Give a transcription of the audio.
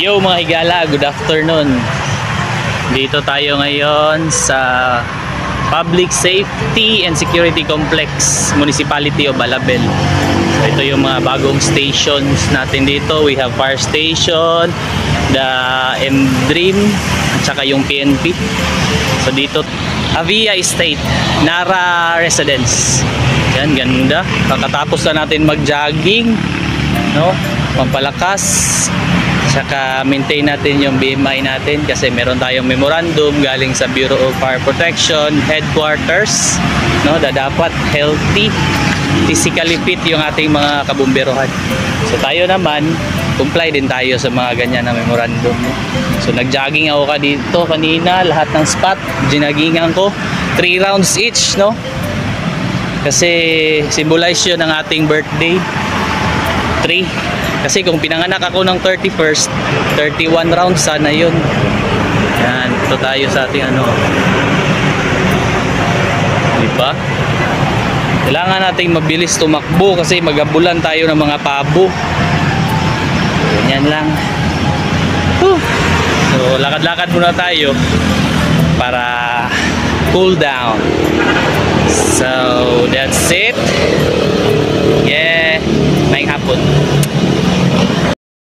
Yo mga higala, good afternoon. Dito tayo ngayon sa Public Safety and Security Complex, Municipality of Balabel. So ito yung mga bagong stations natin dito. We have fire station, the M-Dream, at saka yung PNP. So dito, Avia Estate, Nara Residence. Yan, ganda. Kakatapos na natin mag-jogging, no? Pampalakas. Saka maintain natin yung BMI natin kasi meron tayong memorandum galing sa Bureau of Fire Protection Headquarters, no, na dapat healthy, physically fit yung ating mga kabumberohan. So tayo naman, comply din tayo sa mga ganyan na memorandum. So nag-jogging ako dito kanina, lahat ng spot, ginaggingan ko 3 rounds each, no? Kasi symbolize yun ng ating birthday. 3. Kasi kung pinanganak ako ng 31st, 31 rounds sana yun. Yan, ito tayo sa ating ano. Diba? Kailangan nating mabilis tumakbo kasi magabulan tayo ng mga pabo. Ganyan lang. So, lakad-lakad muna tayo para cool down. So, that's it. Yeah, maing hapon.